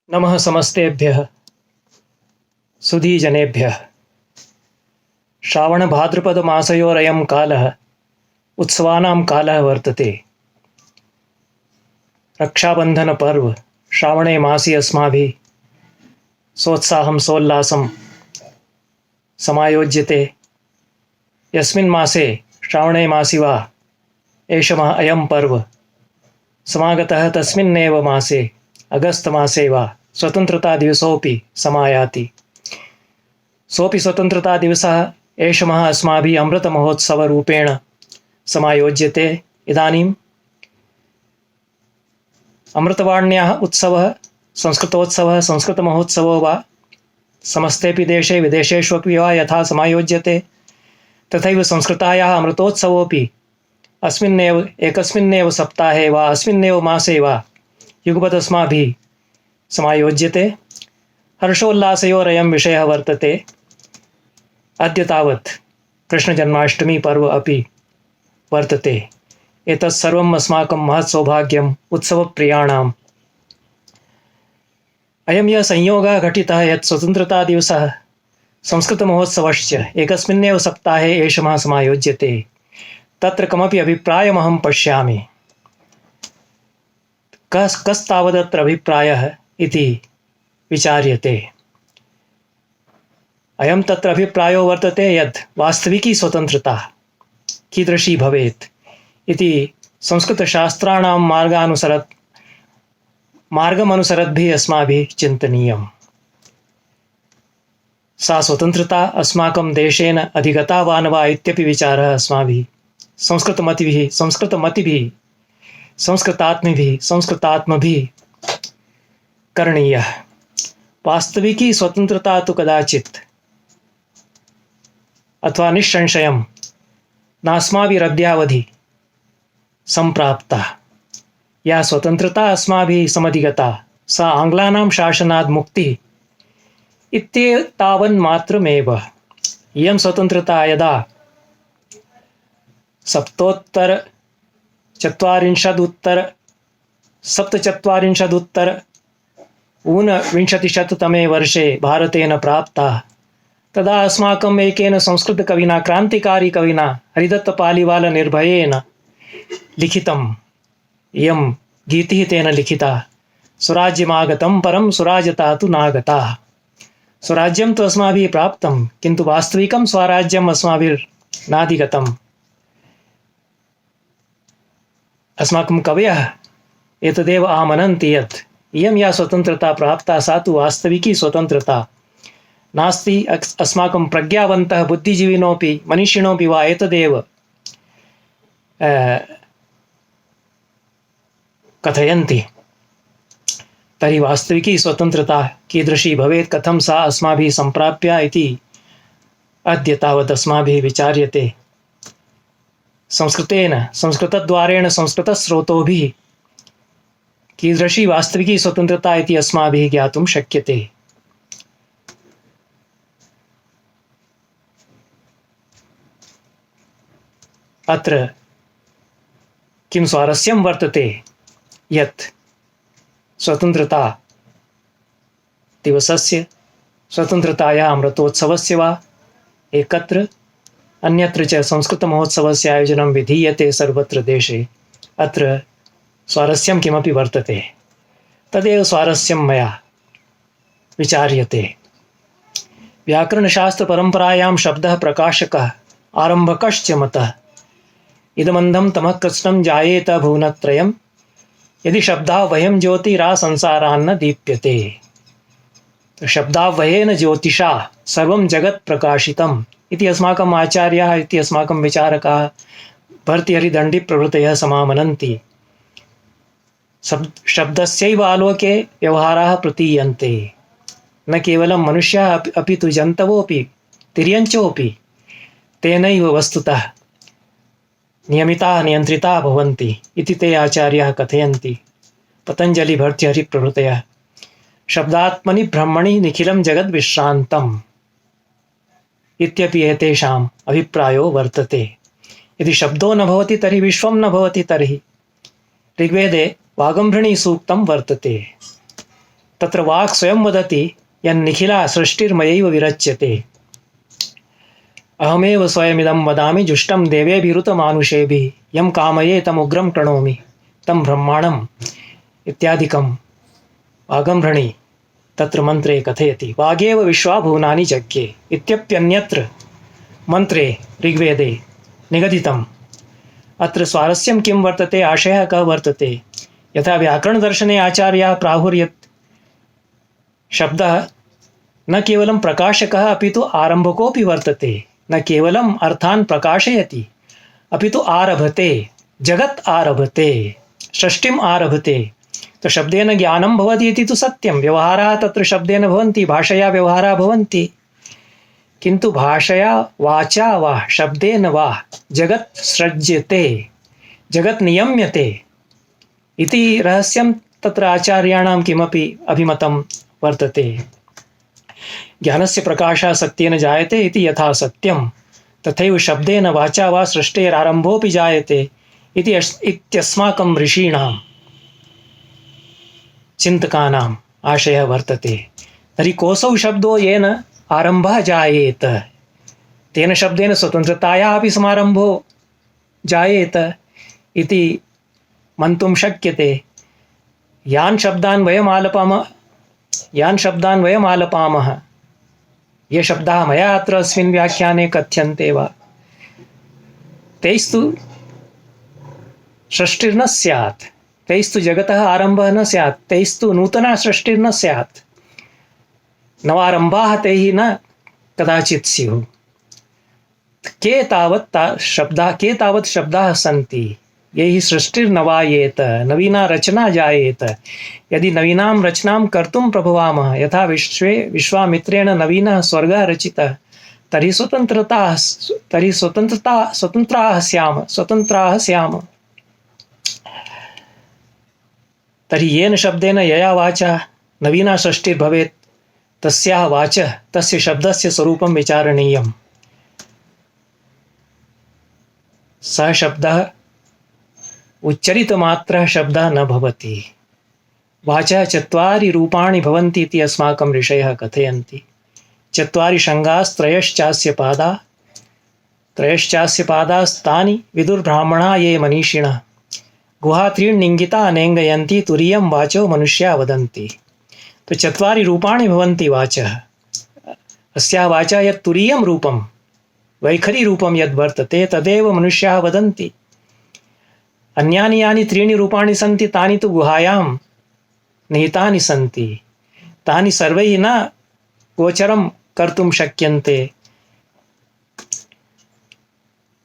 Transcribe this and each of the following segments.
नमः समस्तेभ्यः सुधीजनेभ्यः। श्रावणभाद्रपदमासयोरयं कालः उत्सवानां कालः वर्तते। रक्षाबन्धनपर्व श्रावणे मासि अस्माभिः सोत्साहं सोल्लासं समायोज्यते। यस्मिन् मासे श्रावणे मासि वा एषः अयं पर्व समागतः तस्मिन्नेव मासे अगस्त मासे वा स्वतन्त्रता दिवसोऽपि समायाति। सोऽपि स्वतन्त्रता दिवसः एषः अस्माभिः अमृतमहोत्सवरूपेण समायोज्यते। इदानीम् अमृतवाण्याः उत्सवः संस्कृतोत्सवः संस्कृतमहोत्सवो वा समस्तेऽपि देशे विदेशेष्वपि वा यथा समायोज्यते तथैव संस्कृतायाः अमृतोत्सवोऽपि अस्मिन्नेव एकस्मिन्नेव सप्ताहे वा अस्मिन्नेव मासे वा युगपत् अस्माभिः समायोज्यते। हर्षोल्लासयोरयं विषयः वर्तते। अद्य तावत् कृष्णजन्माष्टमी पर्व अपि वर्तते। एतत् सर्वम् अस्माकं महत् सौभाग्यम् उत्सवप्रियाणाम्। अयं यः संयोगः घटितः यत् स्वतन्त्रतादिवसः संस्कृतमहोत्सवश्च एकस्मिन्नेव सप्ताहे एषः समायोज्यते, तत्र कमपि अभिप्रायमहं पश्यामि। कस्तावदत्र अभिप्रायः इति विचार्यते। अयं तत्र अभिप्रायो वर्तते यत् वास्तविकी स्वतन्त्रता कीदृशी भवेत् इति संस्कृतशास्त्राणां मार्गमनुसरद्भिः अस्माभिः चिन्तनीयम्। सा स्वतन्त्रता अस्माकं देशेन अधिगता वा न वा इत्यपि विचारः अस्माभिः संस्कृतात्मभिः करणीयः। वास्तविकी स्वतन्त्रता तु कदाचित् अथवा निःसंशयं नास्माभिरद्यावधि सम्प्राप्ता। या स्वतन्त्रता अस्माभिः समधिगता सा आङ्ग्लानां शासनात् मुक्तिः इत्येतावन्मात्रमेव। इयं स्वतन्त्रता यदा सप्तचत्वारिंशदुत्तर ऊनविंशतिशततमे वर्षे भारतेन प्राप्ता, तदा अस्माकम् एकेन संस्कृतकविना क्रान्तिकारी कविना हरिदत्तपालिवाल निर्भयेन लिखितम् इयं गीतिः तेन लिखिता। स्वराज्यमागतं परं स्वराज्यता तु नागता। स्वराज्यं तु अस्माभिः प्राप्तं किन्तु वास्तविकं स्वराज्यम् अस्माभिर्नाधिगतम्। अस्माकं कवयः एतदेव आमनन्ति यत् इयं या स्वतन्त्रता प्राप्ता सा तु वास्तविकी स्वतन्त्रता नास्ति। अस्माकं प्रज्ञावन्तः बुद्धिजीविनोऽपि मनीषिणोऽपि वा एतदेव कथयन्ति। तर्हि वास्तविकी स्वतन्त्रता कीदृशी भवेत्, कथं सा अस्माभिः सम्प्राप्या इति अद्य तावत् अस्माभिः विचार्यते। संस्कृतद्वारेण संस्कृतस्रोतोभिः कीदृशी वास्तविकी स्वतन्त्रता इति अस्माभिः ज्ञातुं शक्यते। अत्र किं स्वारस्यं वर्तते यत् स्वतन्त्रता दिवसस्य स्वतन्त्रतायाः अमृतोत्सवस्य वा एकत्र अन्यत्र च संस्कृतमहोत्सवस्य आयोजनं विधीयते सर्वत्र देशे। अत्र स्वारस्यं किमपि वर्तते, तदेव स्वारस्यं मया विचार्यते। व्याकरणशास्त्रपरम्परायां शब्दः प्रकाशकः आरम्भकश्च मतः। इदमन्धं तमः कृत्स्नं जायेत भुवनत्रयं यदि शब्दावयं ज्योतिरा संसारान्न दीप्यते। तो शब्दावयेन ज्योतिषा सर्वं जगत् प्रकाशितम् इति अस्माकम् आचार्याः इति अस्माकं विचारकाः भर्तृहरिदण्डी प्रभृतयः समामनन्ति। शब्दस्यैव आलोके व्यवहाराः प्रतीयन्ते। न केवलं मनुष्याः अपि तु जन्तवोऽपि तिर्यञ्चोऽपि तेनैव वस्तुतः नियमिताः नियन्त्रिताः भवन्ति इति ते आचार्याः कथयन्ति। पतञ्जलि भर्तृहरि प्रभृतयः शब्दात्मनि ब्रह्मणि निखिलं जगद्विश्रान्तम् इत्यपि एतेषाम् अभिप्रायो वर्तते। यदि शब्दो न भवति तर्हि विश्वं न भवति। तर्हि ऋग्वेदे वागम्भृणी सूक्तं वर्तते। तत्र वाक् स्वयं वदति यन्निखिला सृष्टिर्मयैव विरच्यते। अहमेव स्वयमिदं वदामि जुष्टं देवेभिरुतमानुषेभिः यं कामये तमुग्रं प्रणोमि तं ब्रह्माणम् इत्यादिकं वागम्भृणि तत्र मंत्रे कथयति। वागेव विश्वा भुवनानि जज्ञे इत्यप्यन्यत्र मंत्रे ऋग्वेदे निगदितम्। अत्र स्वारस्यं किं वर्तते, आशयः कः वर्तते। यथा व्याकरणदर्शने आचार्याः प्राहुर्यत् शब्दः न केवलं प्रकाशकः अपितु आरम्भकोऽपि वर्तते। न केवलम् अर्थान् प्रकाशयति अपितु आरभते, जगत् आरभते, सृष्टिम् आरभते। तो शब्देन ज्ञानं भवति इति तु सत्यं। व्यवहाराः तत्र शब्देन भवन्ति, भाषया व्यवहाराः भवन्ति, किन्तु भाषया वाचा वा शब्देन वा जगत् सृज्यते, जगत् नियम्यते इति रहस्यं तत्र आचार्याणां किमपि अभिमतं वर्तते। ज्ञानस्य प्रकाशः सत्येन जायते इति यथा सत्यं, तथैव शब्देन वाचा वा सृष्टेरारम्भोऽपि जायते इति इत्यस्माकं ऋषीणां चिन्तकानाम् आशयः वर्तते। तर्हि कोऽसौ शब्दो येन आरम्भः जायेत, तेन शब्देन स्वतन्त्रतायाः अपि समारम्भो जायेत इति मन्तुं शक्यते। यान् शब्दान् वयम् आलपामः, ये शब्दाः मया अत्र अस्मिन् व्याख्याने कथ्यन्ते वा, तैस्तु सृष्टिर्न स्यात्, तैस्तु जगतः आरम्भः न स्यात्, तैस्तु नूतना सृष्टिर्न स्यात्, नवारम्भाः तैः न कदाचित् स्युः। के तावत् शब्दाः सन्ति यैः सृष्टिर्नवायेत, नवीना रचना जायेत। यदि नवीनां रचनां कर्तुं प्रभवामः, यथा विश्वामित्रेण नवीनः स्वर्गः रचितः, तर्हि स्वतन्त्राः स्याम। तर्हि येन शब्देन यया वाचा नवीना सृष्टिर्भवेत्, तस्याः वाचः तस्य शब्दस्य स्वरूपं विचारणीयम्। सः शब्दः उच्चरितमात्रः शब्दः न भवति। वाचः चत्वारि रूपाणि भवन्ति इति अस्माकं ऋषयः कथयन्ति। चत्वारि शृङ्गास्त्रयश्चास्य पादास्तानि विदुर्ब्राह्मणा ये मनीषिणः, गुहा त्रीण्यङ्गिता अनेङ्गयन्ति तुरीयं वाचो मनुष्या वदन्ति। तो चत्वारि रूपाणि भवन्ति वाचः। अस्याः वाचा यत् तुरीयं रूपं, वैखरी रूपं यद् वर्तते तदेव मनुष्याः वदन्ति। अन्यानि यानि त्रीणि रूपाणि सन्ति तानि तु गुहायां निहितानि सन्ति, तानि सर्वैः न गोचरं कर्तुं शक्यन्ते।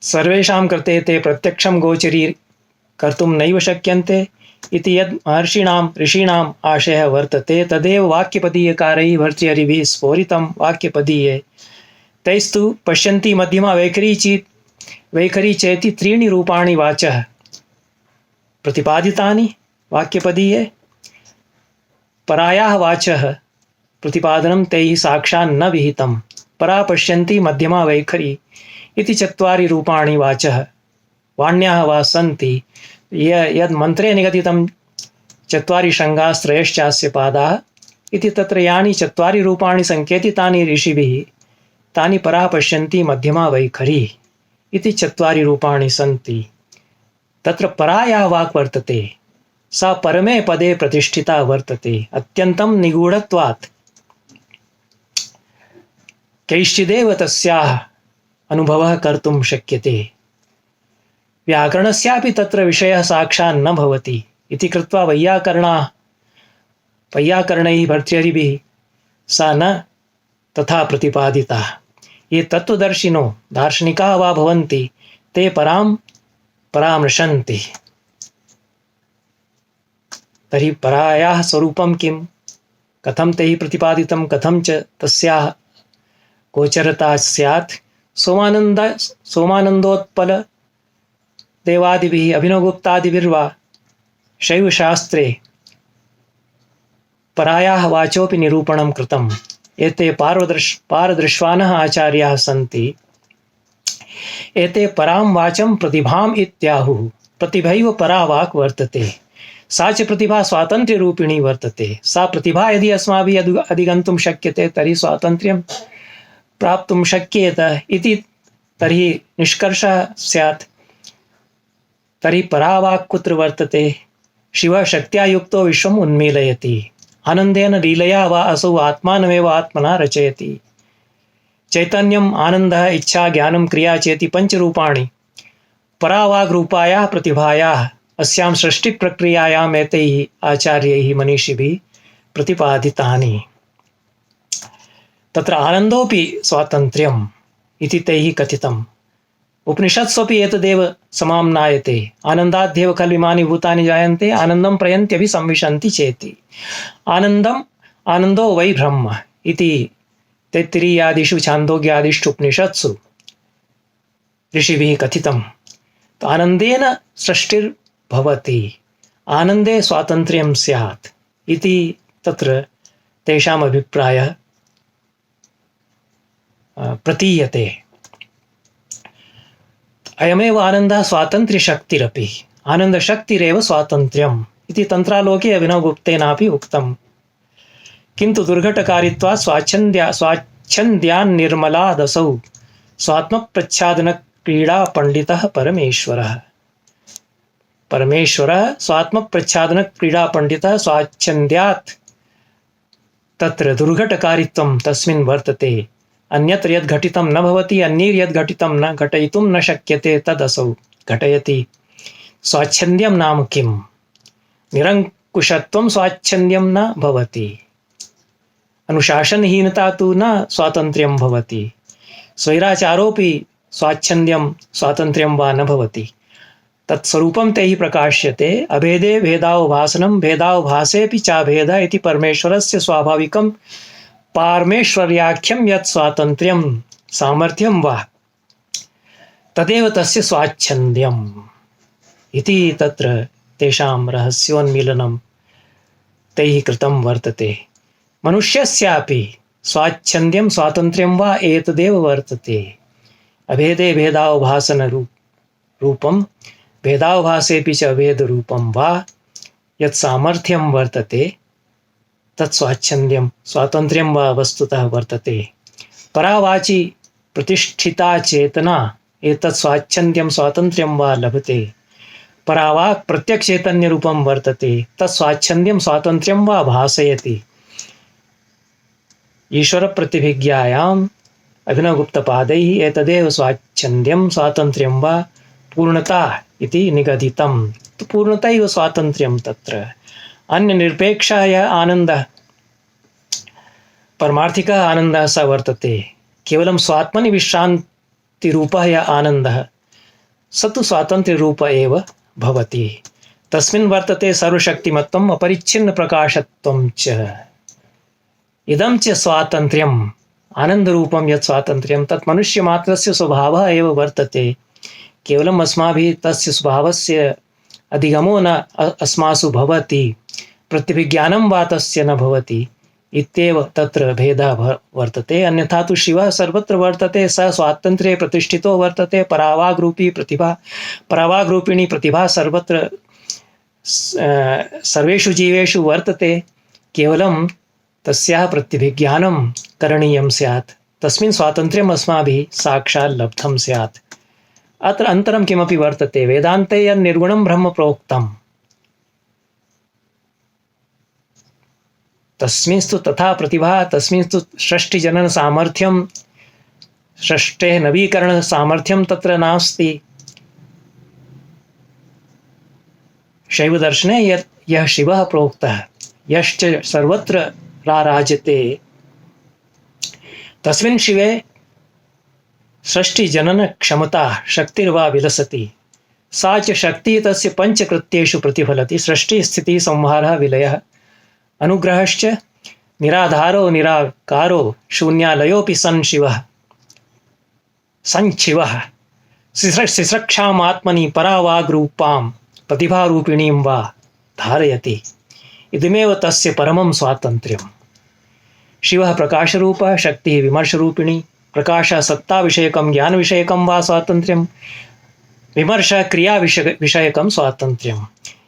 सर्वेषां कृते ते प्रत्यक्षं गोचरी कर्तुं नैव शक्यन्ते इति यद् महर्षीणां ऋषीणाम् आशयः वर्तते, तदेव वाक्यपदीयकारैः भर्तृहरिभिः स्फोरितं वाक्यपदीये। तैस्तु पश्यन्ति मध्यमा वैखरी चेति त्रीणि रूपाणि वाचः प्रतिपादितानि वाक्यपदीये। परायाः वाचः प्रतिपादनं तैः साक्षात् न विहितं। परा पश्यन्ति मध्यमा वैखरी इति चत्वारि रूपाणि वाचः वाण्याः वा सन्ति। यद् मन्त्रे निगदितं चत्वारि शृङ्गास्त्रयश्चास्य पादाः इति, तत्र यानि चत्वारि रूपाणि सङ्केतितानि ऋषिभिः, तानि परा पश्यन्ति मध्यमा वैखरी इति चत्वारि रूपाणि सन्ति। तत्र परायाः वाक् वर्तते, सा परमे पदे प्रतिष्ठिता वर्तते। अत्यन्तं निगूढत्वात् कैश्चिदेव तस्याः अनुभवः कर्तुं शक्यते। व्याकरणस्यापि तत्र विषयः साक्षात् न भवति इति कृत्वा वैयाकरणैः भर्तृहरिभिः सा न तथा प्रतिपादिता। ये तत्त्वदर्शिनो दार्शनिकाः वा भवन्ति ते परां परामर्शन्ति। तर्हि परायाः स्वरूपं किं, कथं तैः प्रतिपादितं, कथं च तस्याः गोचरता स्यात्। सोमानन्दोत्पल देवादिभिः अभिनवगुप्तादिभिर्वा शैवशास्त्रे परायाः वाचोपि निरूपणं कृतम्। एते पारदृश्वानः आचार्याः सन्ति। एते परां वाचं प्रतिभाम् इत्याहुः। प्रतिभैव परा वाक् वर्तते। सा च प्रतिभा स्वातन्त्र्यरूपिणी वर्तते। सा प्रतिभा यदि अस्माभिः अधिगन्तुं शक्यते तर्हि स्वातन्त्र्यं प्राप्तुं शक्येत इति तर्हि निष्कर्षः स्यात्। तर्हि परावाक् कुत्र वर्तते? शिवः शक्त्या युक्तो विश्वम् उन्मीलयति। आनन्देन लीलया वा असौ आत्मानमेव आत्मना रचयति। चैतन्यम् आनन्दः इच्छा ज्ञानं क्रिया चेति पञ्चरूपाणि परावाग्रूपायाः प्रतिभायाः अस्यां सृष्टिप्रक्रियायाम् एतैः आचार्यैः मनीषिभिः प्रतिपादितानि। तत्र आनन्दोऽपि स्वातन्त्र्यम् इति तैः कथितम्। उपनिषत्स्वपि एतदेव समाम्नायते। आनन्दाद्येव खलु इमानि भूतानि जायन्ते आनन्दं प्रयन्त्यपि संविशन्ति चेति। आनन्दो वै ब्रह्म इति तैत्तिरीयादिषु छान्दोग्यादिषु उपनिषत्सु ऋषिभिः कथितम्। आनन्देन सृष्टिर्भवति, आनन्दे स्वातन्त्र्यं स्यात् इति तत्र तेषाम् अभिप्रायः प्रतीयते। अयमेव आनन्दः स्वातन्त्र्यशक्तिरपि। आनन्दशक्तिरेव स्वातन्त्र्यम् इति तन्त्रालोके अभिनवगुप्तेनापि उक्तम्। किन्तु दुर्घटकारित्वात् स्वाच्छन्द्यान्निर्मलादसौ स्वात्मप्रच्छादनक्रीडापण्डितः परमेश्वरः। स्वात्मप्रच्छादनक्रीडापण्डितः स्वाच्छन्द्यात् तत्र दुर्घटकारित्वं तस्मिन् वर्तते। अन्यत्र यद् घटितं न भवति, अन्यैर्यद् घटितं न घटयितुं न शक्यते तदसौ घटयति। स्वाच्छन्द्यं नाम किम्? निरङ्कुशत्वं स्वाच्छन्द्यं न भवति। अनुशासनहीनता तु न स्वातन्त्र्यं भवति। स्वैराचारोऽपि स्वाच्छन्द्यं स्वातन्त्र्यं वा न भवति। तत्स्वरूपं तैः प्रकाश्यते। अभेदे भेदावभासनं भेदावभासेऽपि चाभेदः इति परमेश्वरस्य स्वाभाविकं पारमेश्वर्याख्यं यत् स्वातन्त्र्यं सामर्थ्यं वा तदेव तस्य स्वाच्छन्द्यम् इति तत्र तेषां रहस्योन्मीलनं तैः कृतं वर्तते। मनुष्यस्यापि स्वाच्छन्द्यं स्वातन्त्र्यं वा एतदेव वर्तते। अभेदे भेदावभासनरूपं भेदावभासेऽपि च अभेदरूपं वा यत् सामर्थ्यं वर्तते तत् स्वाच्छन्द्यं स्वातन्त्र्यं वा वस्तुतः वर्तते। परावाचि प्रतिष्ठिता चेतना एतत् स्वाच्छन्द्यं स्वातन्त्र्यं वा लभते। परावाक् प्रत्यक्चैतन्यरूपं वर्तते। तत् स्वाच्छन्द्यं स्वातन्त्र्यं वा भासयति। ईश्वरप्रतिभिज्ञायाम् अभिनवगुप्तपादैः एतदेव स्वाच्छन्द्यं स्वातन्त्र्यं वा पूर्णता इति निगदितं। पूर्णता एव स्वातन्त्र्यं तत्र। अन्यनिरपेक्षः यः आनन्दः परमार्थिकः आनन्दः स वर्तते। केवलं स्वात्मनि विश्रान्तिरूपः यः आनन्दः स तु स्वातन्त्र्यरूप एव भवति। तस्मिन् वर्तते सर्वशक्तिमत्वम् अपरिच्छिन्नप्रकाशत्वं च। इदं च स्वातन्त्र्यम् आनन्दरूपं यत् स्वातन्त्र्यं तत् मनुष्यमात्रस्य स्वभावः एव वर्तते। केवलम् अस्माभिः तस्य स्वभावस्य अधिगमो न अस्मासु भवति। प्रतिभिज्ञानं वा तस्य न भवति इत्येव तत्र भेदः वर्तते। अन्यथा तु शिवः सर्वत्र वर्तते। स स्वातन्त्र्ये प्रतिष्ठितो वर्तते। परावाग्रूपिणी प्रतिभा सर्वत्र सर्वेषु जीवेषु वर्तते। केवलं तस्याः प्रतिभिज्ञानं करणीयं स्यात्। तस्मिन् स्वातन्त्र्यम् अस्माभिः साक्षात् लब्धं स्यात्। अत्र अन्तरं किमपि वर्तते। वेदान्ते यन्निर्गुणं ब्रह्म प्रोक्तम् तस्मिंस्तु तथा प्रतिभा तस्मिंस्तु सृष्टिजननसामर्थ्यं सृष्टेः नवीकरणसामर्थ्यं तत्र नास्ति। शैवदर्शने यः शिवः प्रोक्तः यश्च सर्वत्र राराजते तस्मिन् शिवे सृष्टिजनन क्षमता शक्तिर्वा विलसति। सा च शक्तिः तस्य पञ्चकृत्येषु प्रतिफलति। सृष्टि स्थिति संहारः विलयः अनुग्रहश्च निराधारो निराकारो शून्यालयोऽपि सन् शिवः सिस्रक्षाम् आत्मनि परावाग्रूपां प्रतिभारूपिणीं वा धारयति। इदमेव तस्य परमं स्वातन्त्र्यम्। शिवः प्रकाशरूपः, शक्तिः विमर्शरूपिणी। प्रकाशः सत्ताविषयकं ज्ञानविषयकं वा स्वातन्त्र्यं, विमर्शः क्रियाविषयकं स्वातन्त्र्यम्।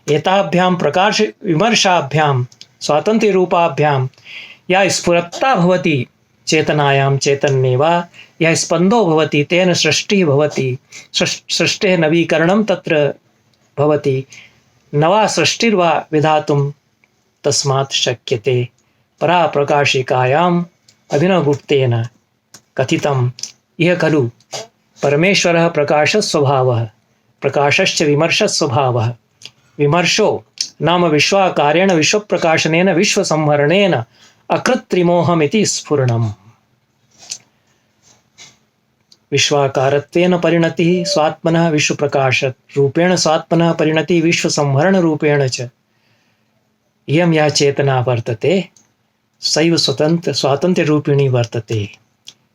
एताभ्यां प्रकाश विमर्शाभ्यां स्वातन्त्र्यरूपाभ्यां या स्फुरत्ता भवति चेतनायां चैतन्ये वा यः स्पन्दो भवति तेन सृष्टिः भवति। सृष्टेः नवीकरणं तत्र भवति। नवा सृष्टिर्वा विधातुं तस्मात् शक्यते। परा प्रकाशिकायाम् अभिनवगुप्तेन कथितं यह खलु परमेश्वरः प्रकाशस्वभावः प्रकाशश्च विमर्शस्वभावः। विमर्शो नाम विश्वाकारेण विश्वप्रकाशनेन विश्वसंहरणेन अकृत्रिमोहमिति स्फुरणम्। विश्वाकारत्वेन परिणतिः स्वात्मनः विश्वप्रकाशरूपेण स्वात्मनः परिणतिः विश्वसंहरणरूपेण च इयं या चेतना वर्तते सैव स्वातन्त्र्यरूपिणी वर्तते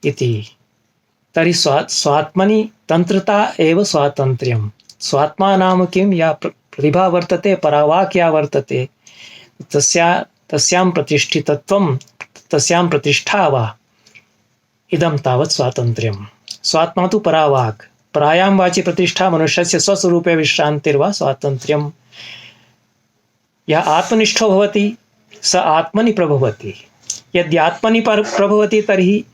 इति। तर्हि स्वात्मनि तन्त्रता एव स्वातन्त्र्यं। स्वात्मा नाम किं? या प्रतिभा वर्तते, परावाक् या वर्तते, तस्यां प्रतिष्ठितत्वं, तस्यां प्रतिष्ठा वा इदं तावत् स्वातन्त्र्यं। स्वात्मा तु परावाक्। परायां वाचि प्रतिष्ठा मनुष्यस्य स्वस्वरूपे विश्रान्तिर्वा स्वातन्त्र्यं। यः आत्मनिष्ठो भवति स आत्मनि प्रभवति। यद्यात्मनि प्रभवति तर्हि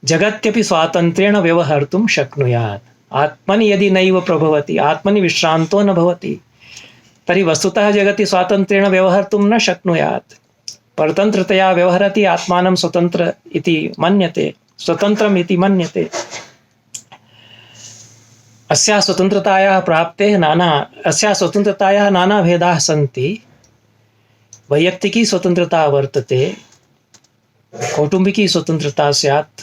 जगत्यपि स्वातन्त्र्येण व्यवहर्तुं शक्नुयात्। आत्मनि यदि नैव प्रभवति, आत्मनि विश्रान्तो न भवति, तर्हि वस्तुतः जगति स्वातन्त्र्येण व्यवहर्तुं न शक्नुयात्। परतन्त्रतया व्यवहरति आत्मानं स्वतन्त्र इति मन्यते, स्वतन्त्रम् इति मन्यते। अस्याः स्वतन्त्रतायाः नाना भेदाः सन्ति। वैयक्तिकी स्वतन्त्रता वर्तते, कौटुंबिकी स्वतन्त्रता स्यात्,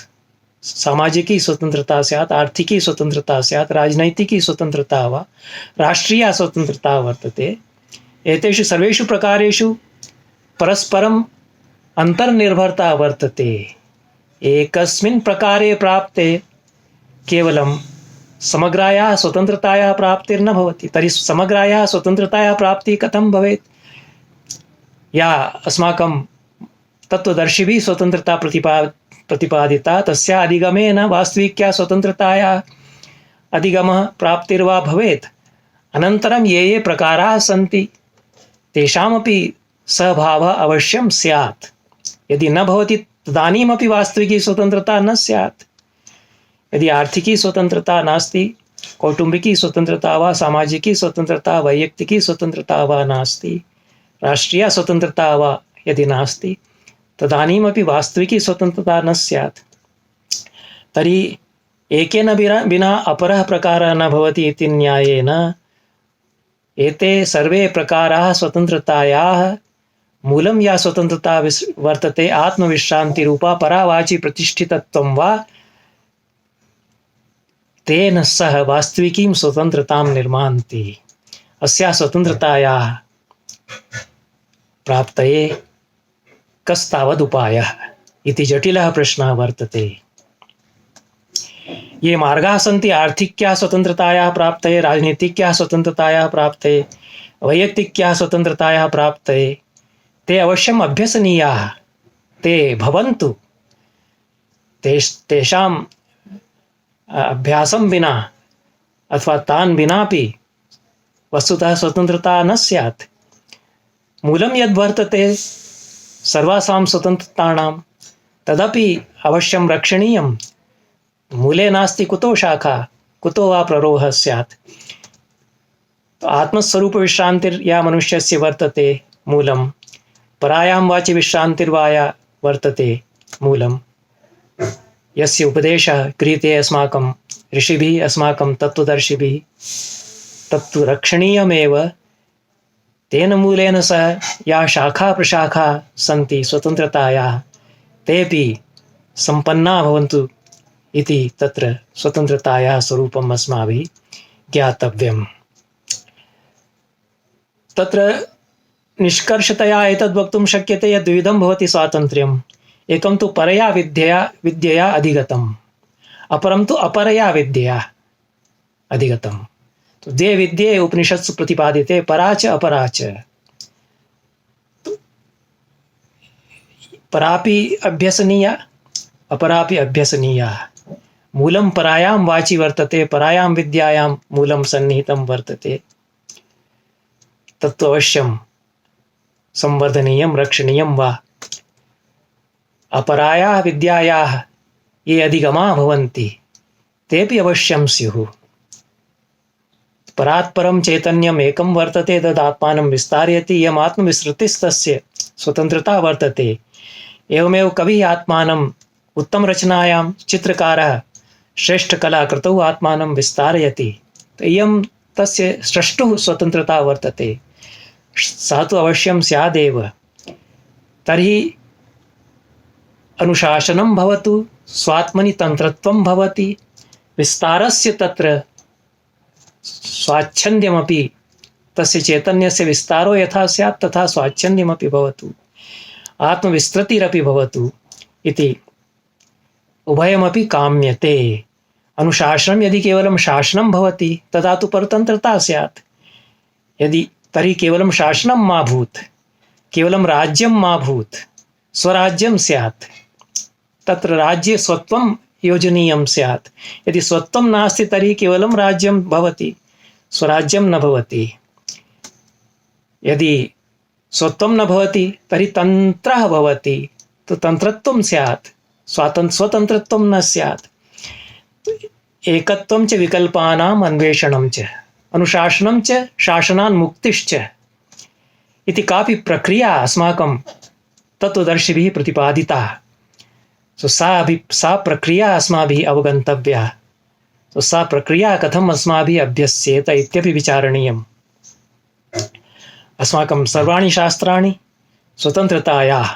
सामाजिकी स्वतन्त्रता स्यात्, आर्थिकी स्वतन्त्रता स्यात्, राजनैतिकी स्वतन्त्रता वा राष्ट्रीया स्वतन्त्रता वर्तते। एतेषु सर्वेषु प्रकारेषु परस्परम् अन्तर्निर्भरता वर्तते। एकस्मिन् प्रकारे प्राप्ते केवलं समग्रायाः स्वतन्त्रतायाः प्राप्तिर्न भवति। तर्हि समग्रायाः स्वतन्त्रतायाः प्राप्तिः कथं भवेत्? या अस्माकं तत्त्वदर्शिभिः स्वतन्त्रता प्रतिपादिता, तस्या अधिगमेन वास्तविक्या स्वतन्त्रतायाः अधिगमः प्राप्तिर्वा भवेत्। अनन्तरं ये प्रकाराः सन्ति तेषामपि सहभावः अवश्यं स्यात्। यदि न भवति तदानीमपि वास्तविकी स्वतन्त्रता न स्यात्। यदि आर्थिकी स्वतन्त्रता नास्ति, कौटुंबिकी स्वतन्त्रता वा सामाजिकी स्वतन्त्रता, वैयक्तिकी स्वतन्त्रता वा नास्ति, राष्ट्रीया स्वतन्त्रता वा यदि नास्ति, तदानीमपि वास्तविकी स्वतन्त्रता न स्यात्। तर्हि एकेन विना अपरः प्रकारः न भवति इति न्यायेन एते सर्वे प्रकाराः स्वतन्त्रतायाः मूलं या स्वतन्त्रता वर्तते आत्मविश्रान्तिरूपा परावाचि प्रतिष्ठितत्वं वा तेन सह वास्तविकीं स्वतन्त्रतां निर्मान्ति। अस्याः स्वतन्त्रतायाः प्राप्तये कस्तावदुपायः इति जटिलः प्रश्नः वर्तते। ये मार्गाः सन्ति आर्थिक्याः स्वतन्त्रतायाः प्राप्तये, राजनीतिक्याः स्वतन्त्रतायाः प्राप्तये, वैयक्तिक्याः स्वतन्त्रतायाः प्राप्तये, ते अवश्यम् अभ्यसनीयाः। ते भवन्तु। तेषाम् अभ्यासं विना अथवा तान् विनापि वस्तुतः स्वतन्त्रता न स्यात्। मूलं यद् वर्तते सर्वासां स्वतन्त्रताणां तदपि अवश्यं रक्षणीयं। मूले नास्ति कुतो शाखा, कुतो वा प्ररोहः स्यात्। आत्मस्वरूपविश्रान्तिर्या मनुष्यस्य वर्तते मूलं, परायां वाचि विश्रान्तिर्वाया वर्तते मूलं। यस्य उपदेशः क्रियते अस्माकं ऋषिभिः, अस्माकं तत्त्वदर्शिभिः, तत्तु रक्षणीयमेव। तेन मूलेन सह या शाखा प्रशाखा सन्ति स्वतन्त्रतायाः, तेऽपि सम्पन्ना भवन्तु इति तत्र स्वतन्त्रतायाः स्वरूपम् अस्माभिः ज्ञातव्यम्। तत्र निष्कर्षतया एतद् वक्तुं शक्यते यद् द्विविधं भवति स्वातन्त्र्यम्। एकं तु परया विद्यया अधिगतम्, अपरं तु अपरया विद्यया अधिगतम्। तो द्वे विद्ये उपनिषत्सु प्रतिपादिते, परा च अपरा च। परापि अभ्यसनीया, अपरापि अभ्यसनीया। मूलं परायां वाचि वर्तते, परायां विद्यायां मूलं सन्निहितं वर्तते। तत्तु अवश्यं संवर्धनीयं रक्षणीयं वा। अपरायाः विद्यायाः ये अधिगमा भवन्ति तेऽपि अवश्यं स्युः। परात्परं चैतन्यम् एकं वर्तते, तदात्मानं विस्तारयति। इयम् आत्मविस्मृतिस्तस्य स्वतन्त्रता वर्तते। एवमेव कविः आत्मानम् उत्तमरचनायां चित्रकारः श्रेष्ठकलाकृतौ आत्मानं विस्तारयति। इयं तस्य स्रष्टुः स्वतन्त्रता वर्तते। सा तु अवश्यं स्यादेव। तर्हि अनुशासनं भवतु, स्वात्मनि तन्त्रत्वं भवति, विस्तारस्य तत्र स्वाच्छन्द्यमपि, तस्य चैतन्यस्य विस्तारो यथा स्यात् तथा स्वाच्छन्द्यमपि भवतु, आत्मविस्तृतिरपि भवतु इति उभयमपि काम्यते। अनुशासनं यदि केवलं शासनं भवति तदा तु परतन्त्रता स्यात्। यदि तर्हि केवलं शासनं मा भूत्, केवलं राज्यं मा भूत्, स्वराज्यं स्यात्। तत्र राज्ये स्वत्वं योजनीयं स्यात्। यदि स्वत्वं नास्ति तर्हि केवलं राज्यं भवति, स्वराज्यं न भवति। यदि स्वत्वं न भवति तर्हि तन्त्रः भवति, तो तन्त्रत्वं स्यात्, स्वतन्त्रत्वं न स्यात्। एकत्वं च विकल्पानाम् अन्वेषणं च अनुशासनं च शासनान्मुक्तिश्च इति कापि प्रक्रिया अस्माकं तत्त्वदर्शिभिः प्रतिपादिता। सा प्रक्रिया अस्माभिः अवगन्तव्या। सा प्रक्रिया कथम् अस्माभिः अभ्यस्येत इत्यपि विचारणीयम्। अस्माकं सर्वाणि शास्त्राणि स्वतन्त्रतायाः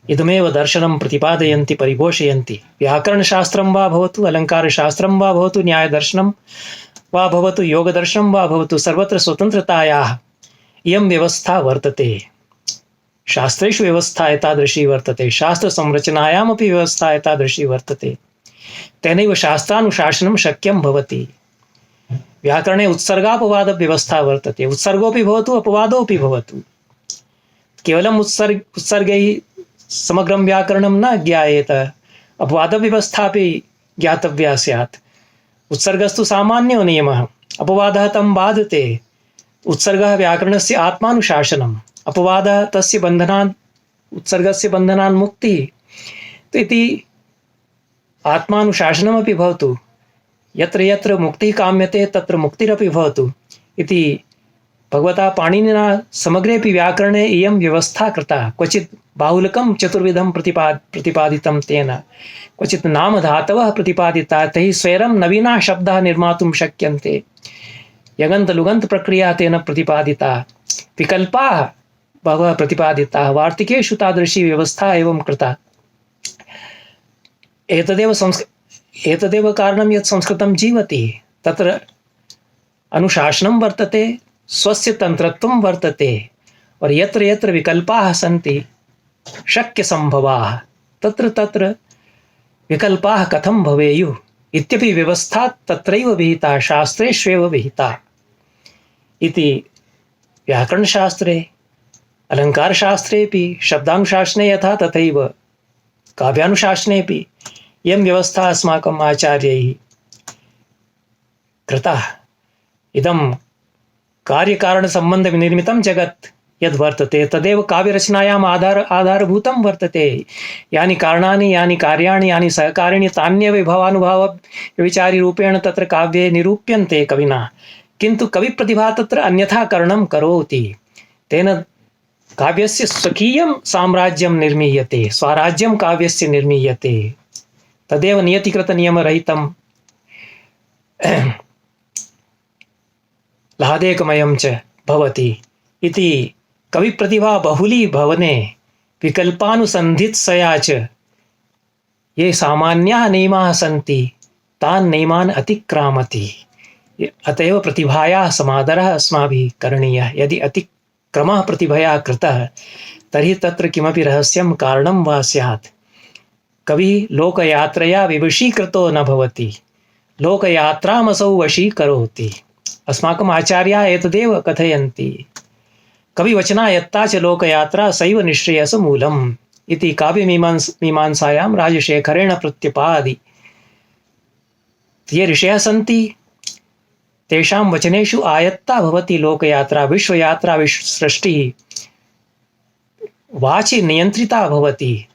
इदमेव दर्शनं प्रतिपादयन्ति, परिपोषयन्ति। व्याकरणशास्त्रं वा भवतु, अलङ्कारशास्त्रं वा भवतु, न्यायदर्शनं वा भवतु, योगदर्शनं वा भवतु, सर्वत्र स्वतन्त्रतायाः इयं व्यवस्था वर्तते। शास्त्रेषु व्यवस्था एतादृशी वर्तते, शास्त्रसंरचनायामपि व्यवस्था एतादृशी वर्तते। तेनैव शास्त्रानुशासनं शक्यं भवति। व्याकरणे उत्सर्गापवादव्यवस्था वर्तते। उत्सर्गोऽपि भवतु, अपवादोऽपि भवतु। केवलम् उत्सर्गैः समग्रं व्याकरणं न ज्ञायेत, अपवादव्यवस्थापि ज्ञातव्या स्यात्। उत्सर्गस्तु सामान्यो नियमः, अपवादः तं बाधते। उत्सर्गः व्याकरणस्य आत्मानुशासनम्, अपवादः तस्य बन्धनात्, उत्सर्गस्य बन्धनात् मुक्तिः इति आत्मानुशासनमपि भवतु। यत्र यत्र मुक्तिः काम्यते तत्र मुक्तिरपि भवतु इति भगवता पाणिनिना समग्रेऽपि व्याकरणे इयं व्यवस्था कृता। क्वचित् बाहुलकं चतुर्विधं प्रतिपादितं तेन, क्वचित् नामधातवः प्रतिपादिता। तैः स्वैरं नवीनाः शब्दाः निर्मातुं शक्यन्ते। यगन्तलुगन्तप्रक्रिया तेन प्रतिपादिता। विकल्पाः बहवः प्रतिपादिताः। वार्तिकेषु तादृशी व्यवस्था एवं कृता। एतदेव कारणं यत् संस्कृतं जीवति। तत्र अनुशासनं वर्तते, स्वस्य तन्त्रत्वं वर्तते, और यत्र यत्र विकल्पाः सन्ति शक्यसम्भवाः तत्र तत्र विकल्पाः कथं भवेयुः इत्यपि व्यवस्था तत्रैव विहिता, शास्त्रेष्वेव विहिता इति। व्याकरणशास्त्रे, अलङ्कारशास्त्रेऽपि शब्दानुशासने यथा तथैव काव्यानुशासनेऽपि इयं व्यवस्था अस्माकम् आचार्यैः कृता। इदं कार्यकारणसम्बन्धनिर्मितं जगत् यद्वर्तते तदेव काव्यरचनायाम् आधारभूतं वर्तते। यानि कारणानि, यानि कार्याणि, यानि सहकारिणी, तान्येव विभावानुभावव्यभिचारिरूपेण तत्र काव्ये निरूप्यन्ते कविना। किन्तु कविप्रतिभा तत्र अन्यथा करणं करोति। तेन काव्यस्य स्वकीयं साम्राज्यं निर्मीयते, स्वराज्यं काव्यस्य निर्मीयते। तदेव नियतिकृतनियमरहितं लादेकमयं च भवति इति। कविप्रतिभा बहुली भवने विकल्पानुसन्धित्सया च ये सामान्याः नियमाः सन्ति तान् नियमान् अतिक्रामति। अतएव प्रतिभायाः समादरः अस्माभिः करणीयः। यदि अतिक्रमः प्रतिभया कृतः तर्हि तत्र किमपि रहस्यं कारणं वा स्यात्। कविः लोकयात्रया विवशीकृतो न भवति, लोकयात्रामसौ वशीकरोति। अस्माकम् आचार्याः एतदेव कथयन्ति। कविवचना यत्ता च लोकयात्रा सैव निःश्रेयसमूलम् इति काव्यमीमांसायां राजशेखरेण प्रत्यपादि। ये ऋषयः सन्ति तेषां वचनेषु आयत्ता भवति लोकयात्रा विश्वयात्रा सृष्टिः वाचि नियंत्रिता भवति।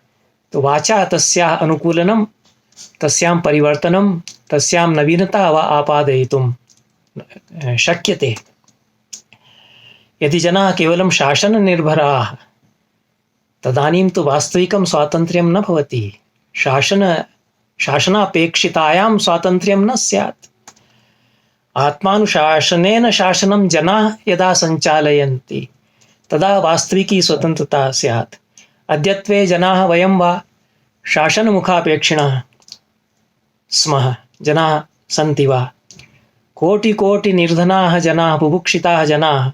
तो वाचा तस्याः अनुकूलनं तस्यां परिवर्तनं तस्यां नवीनता वा आपादयितुं शक्यते। यदि जनाः केवलं शासननिर्भराः तदानीं तु वास्तविकं स्वातन्त्र्यं न भवति। शासनापेक्षितायां स्वातन्त्र्यं न स्यात्। आत्मानुशासनेन शासनं जनाः यदा सञ्चालयन्ति तदा वास्तविकी स्वतन्त्रता स्यात्। अद्यत्वे जनाः वयं वा शासनमुखापेक्षिणः स्मः। जनाः सन्ति वा? कोटिकोटिनिर्धनाः जनाः बुभुक्षिताः जनाः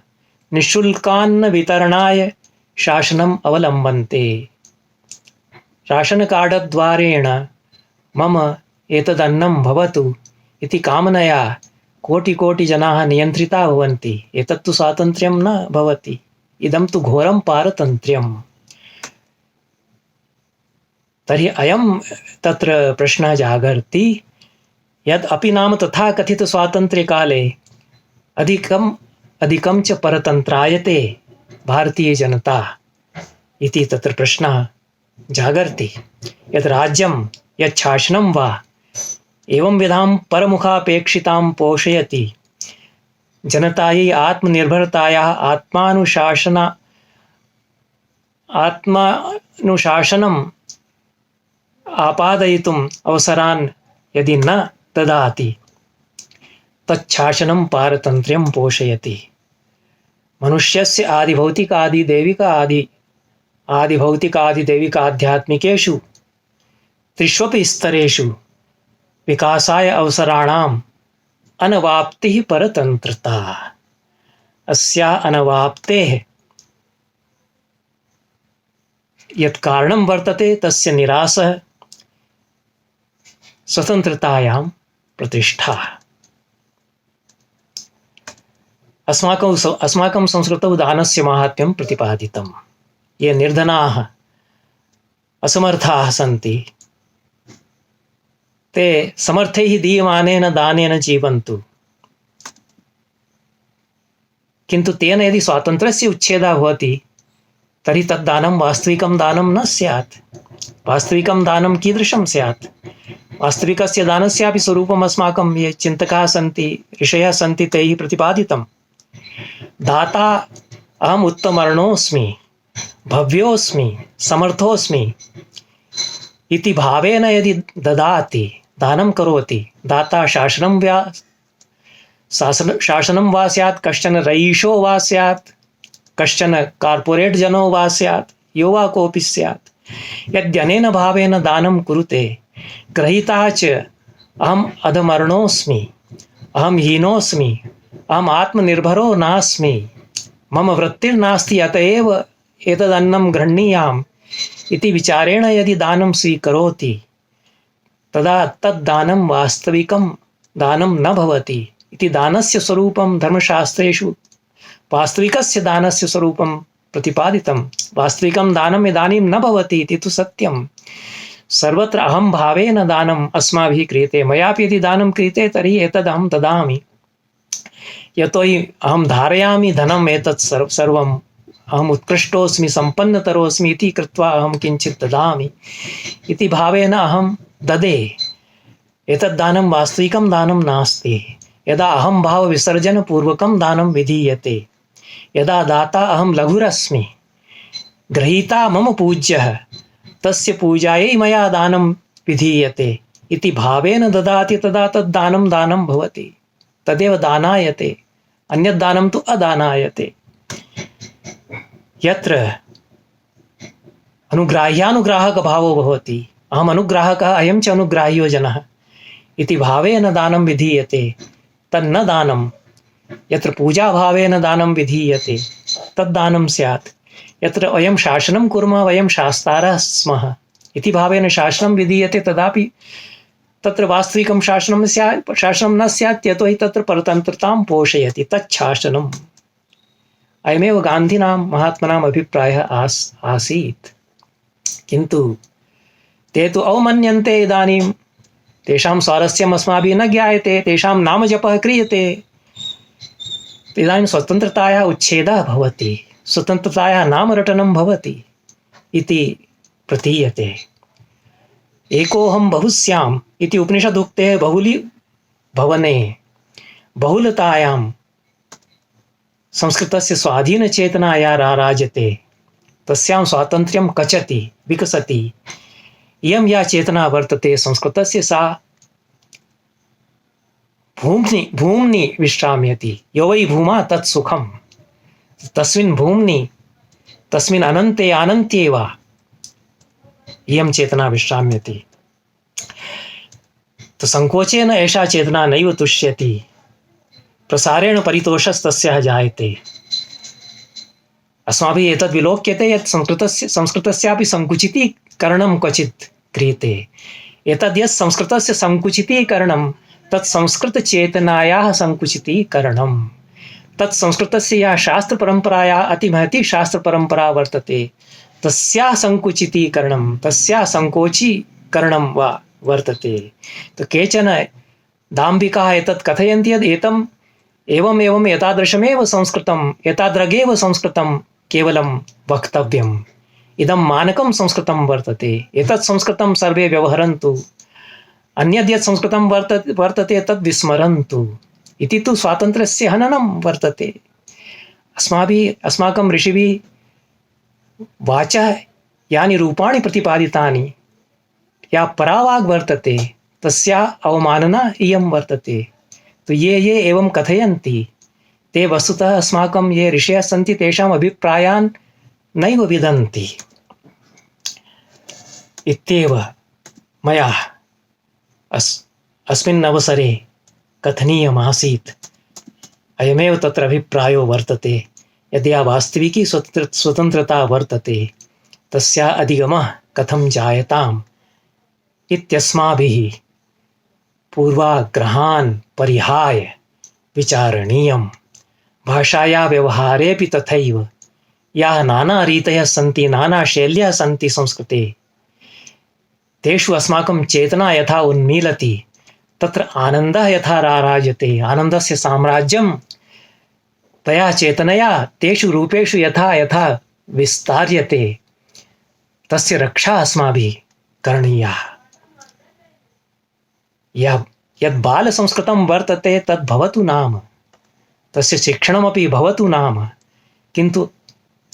निःशुल्कान्न वितरणाय शासनम् अवलम्बन्ते। राशनकार्डद्वारेण मम एतदन्नं भवतु इति कामनया कोटिकोटिजनाः नियन्त्रिता भवन्ति। एतत्तु स्वातन्त्र्यं न भवति। इदं तु घोरं पारतन्त्र्यम्। तर्हि अयं तत्र प्रश्नः जागर्ति यद् अपि नाम तथाकथित स्वातन्त्र्यकाले अधिकं च परतन्त्रायते भारतीय जनता इति तत्र प्रश्नः जागर्ति। यत् राज्यं यत् शासनं वा एवं विधां परमुखापेक्षितां पोषयति। जनतायै आत्मनिर्भरतायाः आत्मानुशासनम् आपादयितुम् अवसरान् यदि न ददाति तच्छासनं पारतन्त्र्यं पोषयति। मनुष्यस्य आदिभौतिकादिदैविकाध्यात्मिकेषु त्रिष्वपि स्तरेषु विकासाय अवसराणाम् अनवाप्तिः परतन्त्रता। अस्याः अनवाप्तेः यत् कारणं वर्तते तस्य निरासः स्वतन्त्रतायां प्रतिष्ठा। अस्माकं संस्कृतौ दानस्य माहात्म्यं प्रतिपादितं। ये निर्धनाः असमर्थाः सन्ति ते समर्थैः दीयमानेन दानेन जीवन्तु। किन्तु तेन यदि स्वातन्त्र्यस्य उच्छेदः भवति तर्हि तद्दानं वास्तविकं दानं न स्यात्। वास्तविकं दानं कीदृशं स्यात्? वास्तविकस्य दानस्यापि स्वरूपम् अस्माकं ये चिन्तकाः सन्ति ऋषयः सन्ति तैः प्रतिपादितं। दाता अहम् उत्तमर्णोऽस्मि भव्योऽस्मि समर्थोऽस्मि इति भावेन यदि ददाति दानं करोति दाता शासनं वा स्यात् कश्चन रईशो वा स्यात् कश्चन कार्पोरेट् जनो वा स्यात् यो वा कोऽपि स्यात् यद्यनेन भावेन दानं कुरुते ग्रहीता च अहम् अधमर्णोऽस्मि अहं हीनोऽस्मि अहम् आत्मनिर्भरो नास्मि मम वृत्तिर्नास्ति अतएव एतदन्नं गृह्णीयाम् इति विचारेण यदि दानं स्वीकरोति तदा तद्दानं वास्तविकं दानं न भवति इति दानस्य स्वरूपं धर्मशास्त्रेषु वास्तविकस्य दानस्य स्वरूपं प्रतिपादितं। वास्तविकं दानम् इदानीं न भवति इति तु सत्यं। सर्वत्र अहं भावेन दानम् अस्माभिः क्रियते। मयापि यदि दानं क्रियते तर्हि एतदहं ददामि। यतोहि अहं धारयामि धनम् एतत् सर्वम् अहम् उत्कृष्टोऽस्मि सम्पन्नतरोऽस्मि इति कृत्वा अहं किञ्चित् ददामि इति भावेन अहं ददे। एतद् दानं वास्तविकं दानं नास्ति। यदा अहं भावविसर्जनपूर्वकं दानं विधीयते यदा दाता अहं लघुरस्मि ग्रहीता मम पूज्यः तस्य पूजायै मया दानं विधीयते इति भावेन ददाति तदा तद् दानं दानं भवति। तदेव दानायते। अन्यद् दानं तु अदानायते। यत्र अनुग्राह्यानुग्राहकभावो भवति अहम् अनुग्राहकः अयं च अनुग्राह्यो जनः इति भावेन दानं विधीयते तन्न दानं। यत्र पूजाभावेन दानं विधीयते तद्दानं स्यात्। यत्र वयं शासनं कुर्मः वयं शास्तारः स्मः इति भावेन शासनं विधीयते तदापि तत्र वास्तविकं शासनं न स्यात्। यतोहि तत्र परतन्त्रतां पोषयति तच्छासनम्। अयमेव गान्धिनां महात्मनाम् अभिप्रायः आसीत्। किन्तु ते तु अवमन्यन्ते। इदानीं तेषां स्वारस्यम् अस्माभिः न ज्ञायते। तेषां नामजपः क्रियते इदानीं स्वतन्त्रतायाः उच्छेदः भवति, स्वतन्त्रतायाः नामरटनं भवति इति प्रतीयते। एकोऽहं बहुस्याम् इति उपनिषदुक्तेः बहुली भवने बहुलतायां संस्कृतस्य स्वाधीनचेतना या राराजते तस्यां स्वातन्त्र्यं कचति विकसति। इयं या चेतना वर्तते संस्कृतस्य सा भूम्नि विश्राम्यति। यो वै भूमा तत् सुखम्। तस्मिन् भूम्नि तस्मिन् अनन्ते अनन्त्येव इयं चेतना विश्राम्यति। तो संकोचेन एषा चेतना नैव तुष्यति, प्रसारेण परितोषस्तस्याः जायते। अस्माभिः एतद् विलोक्यते यत् संस्कृतस्यापि संकुचितीकरणं क्वचित् क्रियते। एतद् यत् संस्कृतस्य संकुचितीकरणं तत् संस्कृतचेतनायाः संकुचितीकरणं। तत् संस्कृतस्य या शास्त्रपरम्पराया अतिमहती शास्त्रपरम्परा वर्तते तस्याः संकुचितीकरणं तस्याः संकोचीकरणं वा वर्तते। तो केचन दाम्भिकाः एतत् कथयन्ति यत् एतम् एवमेवं एतादृशमेव संस्कृतं एतादृगेव संस्कृतं केवलं वक्तव्यम्, इदं मानकं संस्कृतं वर्तते, एतत् संस्कृतं सर्वे व्यवहरन्तु, अन्यद्यत् संस्कृतं वर्तते तद् विस्मरन्तु इति तु स्वातन्त्र्यस्य हननं वर्तते। अस्माकं ऋषिभिः वाचा यानि रूपाणि प्रतिपादितानि, या परावाग् वर्तते तस्या अवमानना इयं वर्तते। तो ये एवं कथयन्ति ते वस्तुतः अस्माकं ये ऋषयः सन्ति तेषाम् अभिप्रायान् नैव विदन्ति इत्येव मया अस्मिन् अवसरे कथनीयमासीत्। अयमेव तत्र अभिप्रायो वर्तते, यद्या वास्तविकी स्वतन्त्रता वर्तते तस्या अधिगमः कथं जायताम् इत्यस्माभिः पूर्वाग्रहान् परिहाय विचारणीयम्। भाषाया व्यवहारेऽपि तथैव। याः नानारीतयः सन्ति, नानाशैल्यः सन्ति संस्कृते, तेषु अस्माकं चेतना यथा उन्मीलति तत्र आनन्दः यथा राराजते, आनन्दस्य साम्राज्यं तया चेतनया तेषु रूपेषु यथा यथा विस्तार्यते तस्य रक्षा अस्माभिः करणीया। यद् बालसंस्कृतं वर्तते तद् भवतु नाम, तस्य शिक्षणमपि भवतु नाम, किन्तु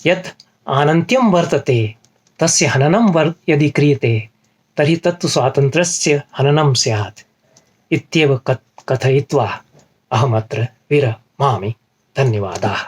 यद् आनन्त्यं वर्तते तस्य हननं यदि क्रियते तर्हि तत्तु स्वातन्त्र्यस्य हननं स्यात् इत्येव कथयित्वा अहमत्र विरमामि। धन्यवादाः।